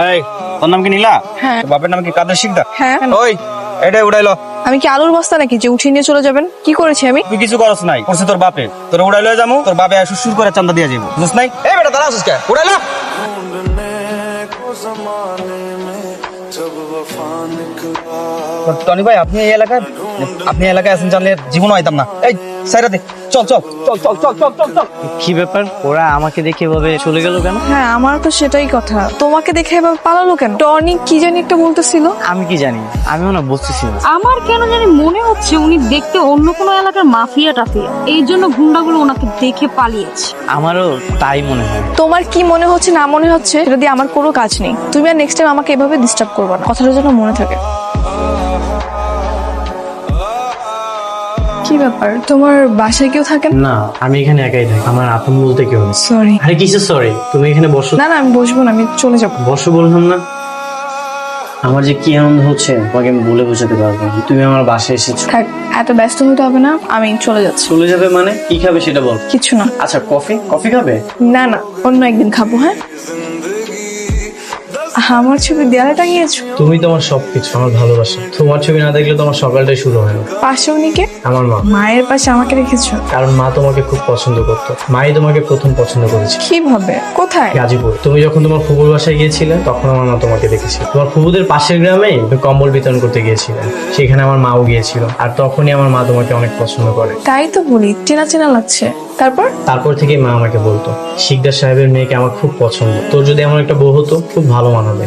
এই তোর নাম কি নীলা? হ্যাঁ। তোর বাপের নাম কি কাদের শিকদার? হ্যাঁ। ওই এটাই উড়াইলো। আমি কি আলুর বস্তা নাকি যে উঠিয়ে নিয়ে চলে যাবেন? কি করেছি আমি? তুই কিছু করছ নাই, করছে তোর বাপে। তোর উড়াইলো যাবো, তোর বাপে সুর করে চান্দা দিয়ে যাবো, বুঝছ নাই? এই বেটা দাঁড়া আছিস কে? উড়াইলো। টনি ভাই, আপনি এই এলাকায় আছেন জানলে জীবন হইতাম না। এই সাইরা দে, চল চল চল চল চল চল চল চল। কি ব্যাপার, ওরা আমাকে দেখে এভাবে চলে গেল কেন? হ্যাঁ, আমার তো সেটাই কথা। তোমাকে দেখে এবার পালালো কেন? টনি কি জানি একটা বলতেছিল। আমি কি জানি, আমিও না বুঝতেছি না। আমার কেন জানি মনে হচ্ছে উনি দেখতে অন্য কোনো এলাকার মাফিয়া টাফিয়া, এই জন্য গুন্ডাগুলো ওনাকে দেখে পালিয়েছে। আমারও তাই মনে হয়। তোমার কি মনে হচ্ছে না মনে হচ্ছে সেটা দিয়ে আমার কোনো কাজ নেই। তুমি আর নেক্সট টাইম আমাকে এভাবে ডিস্টার্ব করবে না, কথাটা যেন মনে থাকে। কি ব্যাপার, তোমার বাসায় কেউ থাকেন? না, আমি এখানে একাই থাকি, আমার আপন বলতে কেউ নেই। সরি। আরে কিসের সরি, তুমি এখানে বসো। না না, আমি বসবো না, আমি চলে যাবো। বসো বললাম না। আমার যে কি আনন্দ হচ্ছে তোমাকে আমি বলে বোঝাতে পারবো না। তুমি আমার বাসায় এসেছো। থাক, এত ব্যস্ত হতে হবে না, আমি চলে যাচ্ছি। চলে যাবে মানে? কি খাবে সেটা বল। কিছু না। আচ্ছা, কফি খাবে? না না, অন্য একদিন খাবো। হ্যাঁ, আমার ছবি দেয়ালে টাঙিয়েছো? তুমি তোমার সবকিছু, আমার ভালোবাসা। তোমার ছবি না দেখলে তোমার সকালটাই শুরু হয় না। পাশে উনিকে? আমার মা। মায়ের পাশে আমাকে রেখেছো? কারণ মা তোমাকে খুব পছন্দ করতো। মাই তোমাকে প্রথম পছন্দ করেছে। কিভাবে? কোথায়? গাজীপুর। তুমি যখন তোমার ফুফুর বাসায় গিয়েছিলে তখন আমার মা তোমাকে দেখেছিল। তোমার ফুফুদের পাশের গ্রামে কম্বল বিতরণ করতে গিয়েছিলেন, সেখানে আমার মাও গিয়েছিল। আর তখনই আমার মা তোমাকে অনেক পছন্দ করে। তাই তো বলি, চেনা চেনা লাগছে। তারপর থেকে মা আমাকে বলতো শিকদার সাহেবের মেয়েকে আমার খুব পছন্দ, তোর যদি এমন একটা বউ হতো খুব ভালো মানাবে।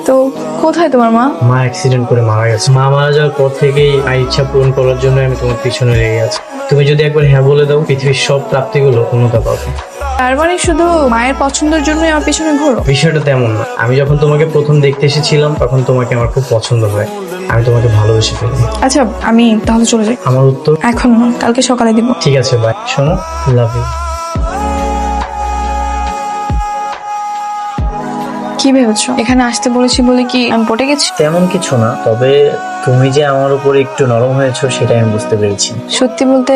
তো কোথায় তোমার মা? মা অ্যাক্সিডেন্ট করে মারা গেছে। মা মারা যাওয়ার পর থেকেই মায়ের ইচ্ছা পূরণ করার জন্য আমি তোমার পিছনে লেগে আছি। তুমি যদি একবার হ্যাঁ বলে দাও, পৃথিবীর সব প্রাপ্তিগুলো পূর্ণতা পাবে। তার মানে শুধু মায়ের পছন্দের জন্যই আমার পিছনে ঘোরো? বিষয়টা তেমন না। আমি যখন তোমাকে প্রথম দেখতে এসেছিলাম তখন তোমাকে আমার খুব পছন্দ হয়, আমি তোমাকে ভালোবেসে ফেলি। আচ্ছা, আমি তাহলে চলে যাই। আমার উত্তর এখন না, কালকে সকালে দিব। ঠিক আছে, বাই। শোনো, লাভ ইউ। কি ভেবেছো এখানে আসতে বলেছি বলে কি আমি পটে গেছি? তেমন কিছু না, তবে তুমি যে আমার উপর একটু নরম হয়েছো সেটাই আমি বুঝতে পেরেছি। সত্যি বলতে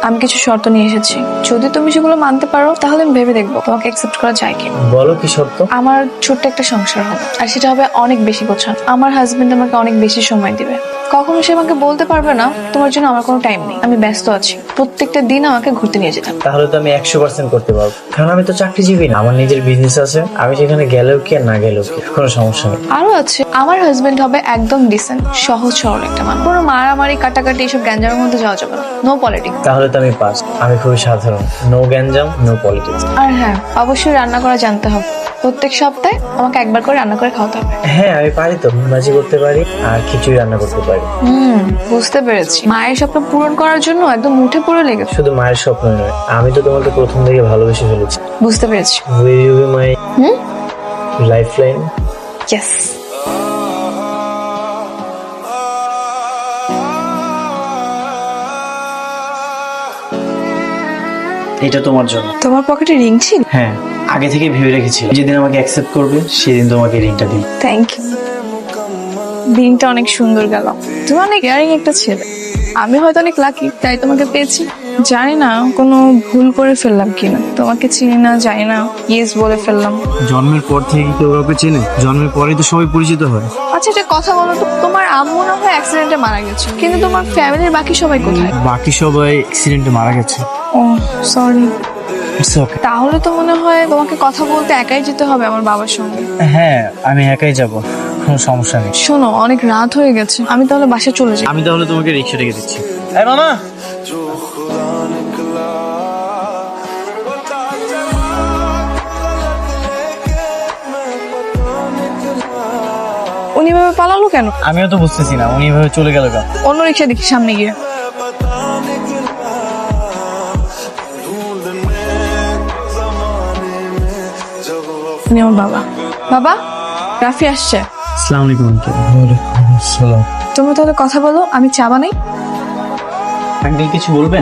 আমি কিছু শর্ত নিয়ে এসেছি, যদি তুমি সেগুলো মানতে পারো তাহলে আমি ভেবে দেখবো তোমাকে অ্যাকসেপ্ট করা যায় কি। বলো কি শর্ত? আমার ছোট্ট একটা সংসার হবে, আর সেটা হবে অনেক বেশি গোছানো। আমার হাজবেন্ড আমাকে অনেক বেশি সময় দিবে। কখনো সে আমাকে বলতে পারবে না তোমার জন্য আমার কোনো টাইম নেই, আমি ব্যস্ত আছি। প্রত্যেকটা দিন আমাকে ঘুরতে নিয়ে যেতাম। তাহলে তো আমি 100% করতে পারবো, কারণ আমি তো চাকরিজীবী না, আমার নিজের বিজনেস আছে। আমি সেখানে গেলেও কি আর না গেলেও কি, কোনো সমস্যা নেই। আরো আছে, আমার হাজবেন্ড হবে একদম ডিসেন্ট, সহজ সরল একটা মানুষ। কোনো মারামারি কাটাকাটি এসব গ্যাঞ্জামের মধ্যে যাওয়া যাবে না, নো পলিটিক্স। তাহলে তো আমি পাস। আমি খুবই সাধারণ, নো গ্যাঞ্জাম, নো পলিটিক্স। আর হ্যাঁ, অবশ্যই রান্না করা জানতে হবে। প্রত্যেক সপ্তাহে আমাকে একবার করে রান্না করে খাওয়াতে হবে। হ্যাঁ, আমি পারি তো। ভাজি করতে পারি আর খিচুড়ি রান্না করতে পারি। বুঝতে পেরেছি, মায়ের স্বপ্ন পূরণ করার জন্য একদম উঠে পড়ে লেগেছে। শুধু মায়ের স্বপ্ন নয়, আমি তো তোমাকে প্রথম থেকে ভালোবেসে ফেলেছি। বুঝতে পেরেছি। Will you be my lifeline? Yes. এটা তোমার জন্য। তোমার পকেটে রিং ছিল? হ্যাঁ, আগে থেকে ভেবে রেখেছি যেদিন আমাকে অ্যাকসেপ্ট করবে সেদিন তোমাকে রিংটা দিই। Thank you. দিনটা অনেক সুন্দর গেল। তুমি অনেক কেয়ারিং একটা ছেলে। আমি হয়তো অনেক লাকি তাই তোমাকে পেয়েছি। জানি না কোনো ভুল করে ফেললাম কিনা, তোমাকে চিনি না জানি না, ইয়েস বলে ফেললাম। জন্মের পর থেকে কেউ কাউকে চেনে? জন্মের পরেই তো সবাই পরিচিত হয়। আচ্ছা, একটা কথা বলো তো, তোমার আম্মু না হয় অ্যাক্সিডেন্টে মারা গেছে, কিন্তু তোমার ফ্যামিলির বাকি সবাই কোথায়? বাকি সবাই অ্যাক্সিডেন্টে মারা গেছে। ও সরি। It's okay. তাহলে তো মনে হয় তোমাকে কথা বলতে একাই যেতে হবে আমার বাবার সঙ্গে। হ্যাঁ, আমি একাই যাব, কোনো সমস্যা নেই। শোনো, অনেক রাত হয়ে গেছে, আমি তাহলে বাসায় চলে যাই। আমি তাহলে তোমাকে রিক্সা ডেকে দিচ্ছি। এই মামা, উনি এভাবে পালালো কেন? আমিও তো বুঝতেছি না উনি এভাবে চলে গেল কেন। অন্য রিক্সা দেখি সামনে গিয়ে। উনি আমার বাবা। বাবা, রাফি আসছে। আসসালামু আলাইকুম আঙ্কেল। ওয়ালাইকুম আসসালাম। তুমি তাহলে কথা বলো, আমি চা বানাই। আঙ্কেল কিছু বলবেন?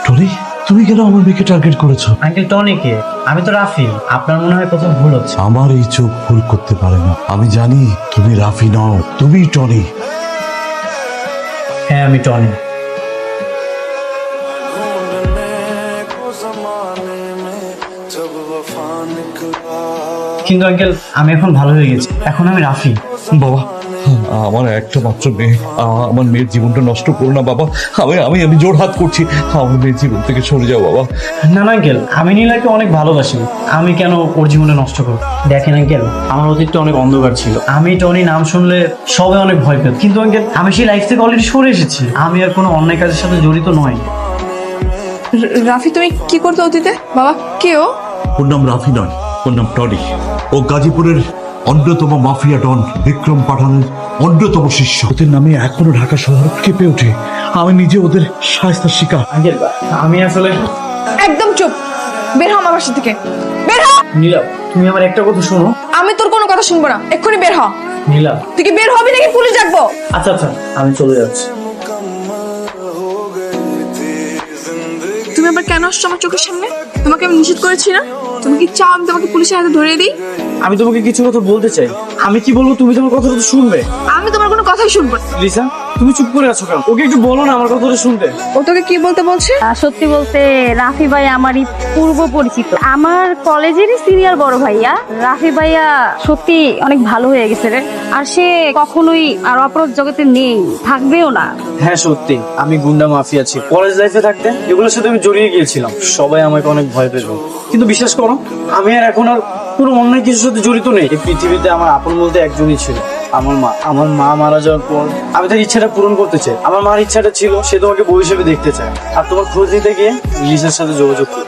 টনি, তুমি কেন আমার মেয়েকে টার্গেট করেছো? আঙ্কেল টনিকে? আমি তো রাফি। আপনার মনে হয় কোথাও ভুল হচ্ছে। আমার এই চোখ ভুল করতে পারে না। আমি জানি তুমি রাফি নও, তুমি টনি। হ্যাঁ, আমি টনি। ढूंढने को ज़माने में जब वफा निकली কিন্তু আঙ্কেল আমি এখন ভালো হয়ে গেছি, এখন আমি রাফি। বাবা, আমার একটা মাত্র মেয়ে, আমার মেয়ের জীবনটা নষ্ট করো না বাবা। আমি আমি আমি জোর হাত করছি, আমার মেয়ের জীবন থেকে সরে যাও বাবা। না না আঙ্কেল, আমি নীলাকে অনেক ভালোবাসি, আমি কেন ওর জীবনে নষ্ট করব? দেখেন আঙ্কেল, আমার অতীতটা অনেক অন্ধকার ছিল, আমি টনি নাম শুনলে সবাই অনেক ভয় পেত, কিন্তু আঙ্কেল আমি সেই লাইফ থেকে অলরেডি সরে এসেছি, আমি আর কোনো অন্যায় কাজের সাথে জড়িত নই। রাফি তুমি কি করতে অতীতে? বাবা কে ও? ওর নাম রাফি নয়, ওর নাম টনি। ও গাজীপুরের অন্যতম মাফিয়া ডন বিক্রম পাঠানের অন্যতম শিষ্য। ওদের নামে এখনো ঢাকা শহর কেঁপে ওঠে। আমি নিজে ওদের শায়েস্তার শিকার। আঙ্কেল আমি আসলে একদম চুপ, বের হ আমার বাসা থেকে, বের হ। নীলা, তুমি আমার একটা কথা শোনো। আমি তোর কোনো কথা শুনবো না, এক্ষুনি বের হ। নীলা, তুই কি বের হবি নাকি পুলিশ ডাকবো? আচ্ছা আচ্ছা আমি চলে যাচ্ছি। তুমি আবার কেন আসছো আমার চোখের সামনে? তোমাকে আমি নিষেধ করেছি না? তুমি কি চাও আমি তোমাকে পুলিশের হাতে ধরিয়ে দিই? আমি তোমাকে কিছু কথা বলতে চাই, আমি কি বলবো তুমি তোমার কথাটা তো শুনবে। আমি তোমার কোনো কথাই শুনবো না। লিসা, তুমি চুপ করে আছো কেন? ওকে একটু বলো না আমার কথাটা শুনতে। ও তোকে কি বলতে বলছে? সত্যি বলতে রাফি ভাই আমারই পূর্ব পরিচিত, আমার কলেজেরই সিনিয়র বড় ভাইয়া। রাফি ভাইয়া সত্যি অনেক ভালো হয়ে গেছে রে, আর সে কখনোই আর অপরাধ জগতে নেই, থাকবেও না। হ্যাঁ সত্যি, আমি গুন্ডা মাফিয়া ছিল, কলেজ লাইফে থাকতে এগুলোর সাথে আমি জড়িয়ে গিয়েছিলাম, সবাই আমাকে অনেক ভয় পেত, কিন্তু বিশ্বাস করো আমি আর এখন আর কোনো অন্যায় কিছুর সাথে জড়িত নেই। এই পৃথিবীতে আমার আপন বলতে একজনই ছিল, আমার মা। আমার মা মারা যাওয়ার পর আমি তার ইচ্ছাটা পূরণ করতে চাই। আমার মার ইচ্ছাটা ছিল সে তোমাকে বউ হিসেবে দেখতে চায়, আর তোমার খোঁজ নিতে গিয়ে লিসার সাথে যোগাযোগ করি।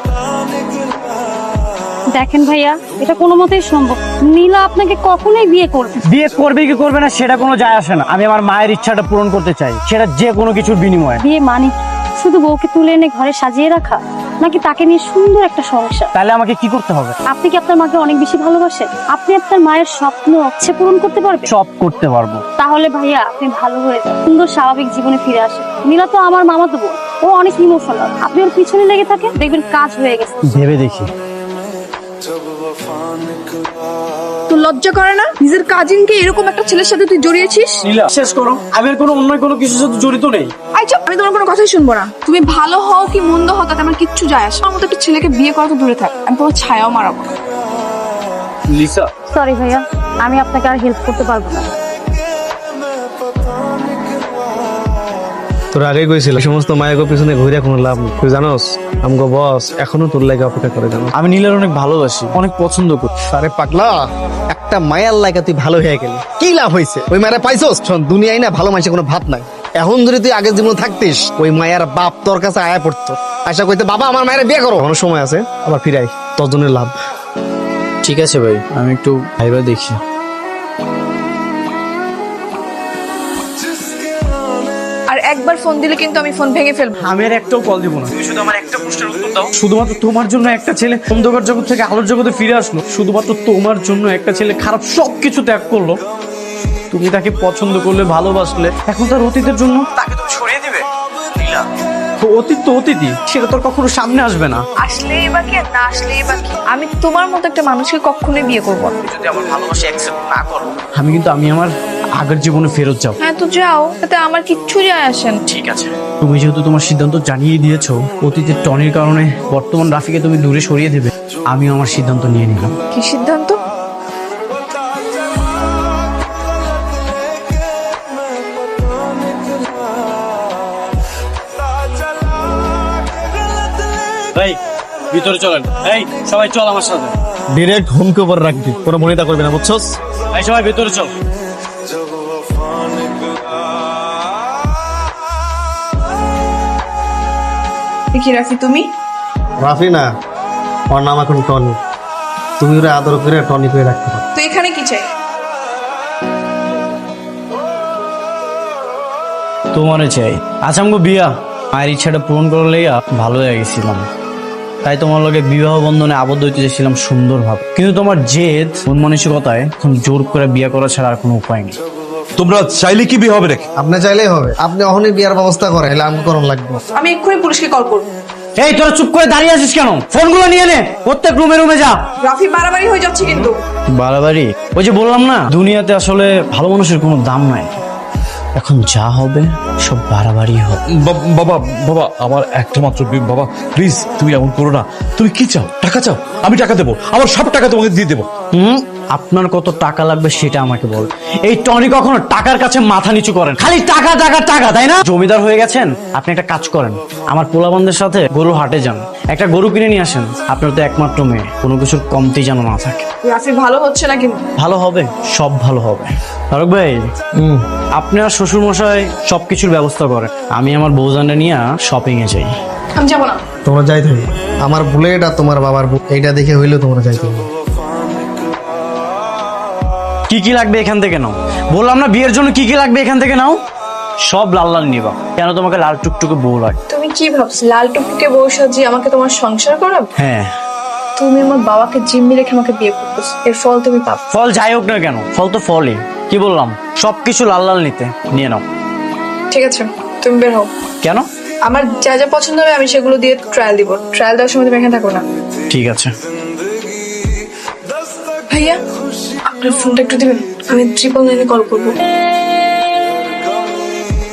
দেখেন ভাইয়া, এটা কোনো মতেই সম্ভব, নীলা আপনাকে কখনোই বিয়ে করবে না। বিয়ে করবে কি করবে না সেটা কোনো যায় আসে না, আমি আমার মায়ের ইচ্ছাটা পূরণ করতে চাই, সেটা যে কোনো কিছুর বিনিময়ে। বিয়ে মানে কি? শুধু বউকে তুলে এনে ঘরে সাজিয়ে রাখা, নাকি তাকে নিয়ে সুন্দর একটা সংসার? তাহলে আমাকে কি করতে হবে? আপনি কি আপনার মাকে অনেক বেশি ভালোবাসেন? আপনি আপনার মায়ের স্বপ্ন ইচ্ছে পূরণ করতে পারবেন? সব করতে পারবো। তাহলে ভাইয়া আপনি ভালো হয়ে যান, সুন্দর স্বাভাবিক জীবনে ফিরে আসেন। নীলা তো আমার মামাতো বোন, ও অনেক ইমোশনাল, আপনি ওর পিছনে লেগে থাকেন, দেখবেন কাজ হয়ে গেছে। ভেবে দেখি। তোর লজ্জা করে না? নিজের কাজিনকে এরকম একটা ছেলের সাথে তুই জড়িয়েছিস? নীলা, শেষ করো, আমি আর কোনো অন্য কোনো কিছুর সাথে জড়িত নেই। আই চুপ, আমি তোমার কোনো কথাই শুনবো না। তুমি ভালো হও কি মন্দ হও তাতে আমার কিচ্ছু যায় আসে না। আমার মতো একটা ছেলেকে বিয়ে করা তো দূরে থাক, আমি তোমার ছায়াও মারাবো না। লিসা, সরি ভাইয়া, আমি আপনাকে আর হেল্প করতে পারবো না। তোর আগেই কইছিল সমস্ত মায়ের পিছনে ঘুরে কোনো লাভ নেই। তুই জানোস আমগো বস এখনো তোর লাগে অপেক্ষা করে, জানো? আমি নীলার অনেক ভালোবাসি, অনেক পছন্দ করি। আরে পাগলা, একটা মায়ার লাগা তুই ভালো হয়ে গেলি, কি লাভ হয়েছে? ওই মায়েরা পাইছস? শোন, দুনিয়ায় না ভালো মানুষের কোনো ভাত নাই। এখন যদি তুই আগের জীবনে থাকতিস, ওই মায়ের বাপ তোর কাছে আয়া পড়তো, আশা করতে বাবা আমার মায়ের বিয়ে করো। কোনো সময় আছে, আবার ফিরাই, তোর জন্য লাভ। ঠিক আছে ভাই, আমি একটু ভাইবা দেখি। আর একবার ফোন দিলে কিন্তু আমি ফোন ভেঙে ফেলবো। আমি আর একটাও কল দিব না, তুমি শুধু আমার একটা প্রশ্নের উত্তর দাও। শুধুমাত্র তোমার জন্য একটা ছেলে অন্ধকার জগৎ থেকে আলোর জগতে ফিরে আসলো, শুধুমাত্র তোমার জন্য একটা ছেলে খারাপ সবকিছু ত্যাগ করলো, তুমি তাকে পছন্দ করলে, ভালোবাসলে, এখন তার অতীতের জন্য তাকে তুমি সরিয়ে দিবে? নীলা, অতীত তো অতীতই, সেটা তোর কখনো সামনে আসবে না। আসলেই বা কি আর না আসলেই বা কি, আমি তোমার মতো একটা মানুষকে কখনোই বিয়ে করবো না। যদি আমার ভালোবাসা অ্যাকসেপ্ট না করো, আমি কিন্তু আমার আগের জীবনে ফেরত যাও। হ্যাঁ তো যাও, তাতে আমার কিচ্ছু যায় আসে না। ঠিক আছে, তুমি যেহেতু তোমার সিদ্ধান্ত জানিয়ে দিয়েছো, অতীতের টনির কারণে বর্তমান রাফিকে তুমি দূরে সরিয়ে দেবে, আমিও আমার সিদ্ধান্ত নিয়ে নিলাম। কি সিদ্ধান্ত? এই ভিতরে চলেন, এই সবাই চল আমার সাথে। ডিরেক্ট হোমকে উপর রাখবি, কোনো মনিতা করবি না, বুঝছস? এই সবাই ভিতরে চল। কি রাফি তুমি? রাফি না, ওর নাম এখন টনি। তুমি ওরা আদর করে টনি করে রাখতে পারো। তো এখানে কি চাই? তোমারে চাই। আচ্ছা আমগো বিয়া, মায়ের ইচ্ছাটা পূরণ করলেই ভালো হয়ে গেছিলাম, তাই তোমার লগে বিবাহ বন্ধনে আবদ্ধ হইতে চেয়েছিলাম সুন্দরভাবে, কিন্তু তোমার জেদ মন মানসিকতায় এখন জোর করে বিয়ে করা ছাড়া আর কোনো উপায় নেই। তোমরা চাইলে কি বিয়ে হবে নাকি? আপনি চাইলেই হবে, আপনি অহনি বিয়ার ব্যবস্থা করে, হলে আমি করণ লাগবো। আমি এক্ষুনি পুলিশকে কল করবো। এই তোরা চুপ করে দাঁড়িয়ে আছিস কেন? ফোনগুলো নিয়ে নে, প্রত্যেক রুমে রুমে যা। রাফি বাড়াবাড়ি হয়ে যাচ্ছে কিন্তু। বাড়াবাড়ি? ওই যে বললাম না, দুনিয়াতে আসলে ভালো মানুষের কোনো দাম নাই, এখন যা হবে সব বাড়াবাড়ি হবে। বাবা বাবা আমার একটা মাত্র বাবা প্লিজ তুমি এমন করো না। তুমি কি চাও? টাকা চাও? আমি টাকা দেবো, আমার সব টাকা তোমাকে দিয়ে দেবো। আপনার কত টাকা লাগবে সেটা আমাকে বল। এই টনি কখনো টাকার কাছে মাথা নিচু করেন, খালি টাকা টাকা টাকা, তাই না? জমিদার হয়ে গেছেন, আপনি একটা কাজ করেন, আমার পোলাবন্ধের সাথে গরুর হাটে যান, একটা গরু কিনে নিয়ে আসেন। আপনার তো একমাত্র মেয়ে, কোনো কিছুর কমতি যেন না থাকে। রাফি ভালো হচ্ছে না কিন্তু। ভালো হবে, সব ভালো হবে। তারক ভাই, আপনি আর শ্বশুর মশাই সবকিছুর ব্যবস্থা করেন, আমি আমার বউজানটা নিয়ে শপিং এ যাই। আমি যাবো না। তোমরা যাইতে হবে, আমার বুলেট আর তোমার বাবার এইটা দেখে হইলেও তোমরা যাইতে হবে। কি কি লাগবে এখান থেকে নাও, বললাম না বিয়ের জন্য কি কি লাগবে এখান থেকে নাও, সব লাল লাল নিবা। কেন তোমাকে লাল টুকটুকে বউ লাগে? তুমি কি ভাবছো লাল টুকটুকে বউ সাজিয়ে আমাকে তোমার সংসার করাবে? হ্যাঁ, তুমি আমার বাবাকে জিম্মি রেখে আমাকে বিয়ে করতেছো, এর ফল তুমি পাবে। ফল যাই হোক না কেন, ফল তো ফলই। কি বললাম, সবকিছু লাল লাল নিতে, নিয়ে নাও। ঠিক আছে, তুমি বের হও। কেন? আমার যা যা পছন্দ হবে আমি সেগুলো দিয়ে ট্রায়াল দিব। ট্রায়াল দেওয়ার সময় তুমি এখানে থাকো না। ঠিক আছে। ভাইয়া, আপনার ফোনটা একটু দিবেন, আমি 999 কল করবো।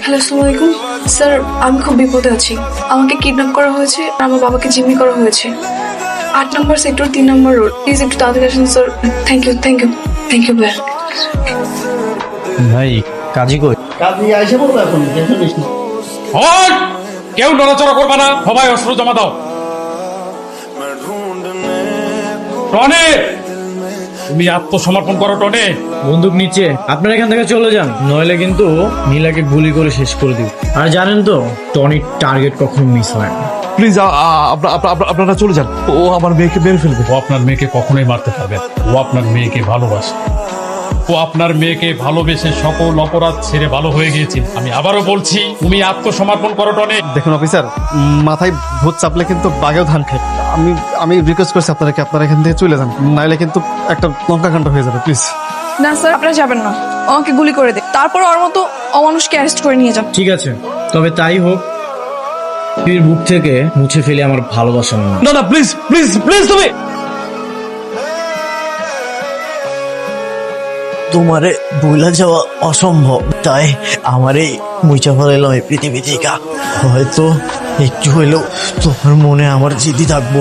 হ্যালো, আসসালামু আলাইকুম স্যার। আমি খুব বিপদে আছি, আমাকে কিডন্যাপ করা হয়েছে, আমার বাবাকে জিম্মি করা হয়েছে। 8 নম্বর সেক্টর 3 নম্বর রোড। প্লিজ একটু তাড়াতাড়ি আসুন sir. Thank you thank you thank you ভাইয়া। ভাই কাজী কই? কাজে আইসে বলবো এখন, টেনশন নিস না। হট! কেউ নড়াচড়া করবে না, সবাই অস্ত্র জমা দাও। টনি, তুমি আত্মসমর্পণ করো। টনি, বন্দুক নিচে। আপনারা এখান থেকে চলে যান, নইলে কিন্তু নীলাকে গুলি করে শেষ করে দিব। আর জানেন তো টনির টার্গেট কখনো মিস হয় না। প্লিজ আপনারা চলে যান, ও আমার মেয়েকে মেরে ফেলবে। ও আপনার মেয়েকে কখনোই মারতে পারবে না। ও আপনার মেয়েকে ভালোবাসে। ও আপনার মেয়েকে ভালোবেসে সকল অপরাধ ছেড়ে ভালো হয়ে গিয়েছে। আমি আবারও বলছি, তুমি আত্মসমর্পণ করো টনি। দেখুন অফিসার, মাথায় ভূত চাপলে কিন্তু বাঘেও ধান খায়। আমি রিকোয়েস্ট করছি আপনাদেরকে, আপনারা এখান থেকে চলে যান, নাইলে কিন্তু একটা লঙ্কাকাণ্ড হয়ে যাবে। প্লিজ। না স্যার, আপনারা যাবেন না, আমাকে গুলি করে দে, তারপর ওর মতো অমানুষকে অ্যারেস্ট করে নিয়ে যান। ঠিক আছে, তবে তাই হোক, পৃথিবীর বুক থেকে মুছে ফেলে আমার ভালোবাসা না। না না প্লিজ প্লিজ প্লিজ তুমি তোমারে ভুলা যাওয়া অসম্ভব, তাই আমারে মুচা ফেলাইলাম এই পৃথিবী থেকে। হয়তো একটু হইলেও তোমার মনে আমার জিদি থাকবো।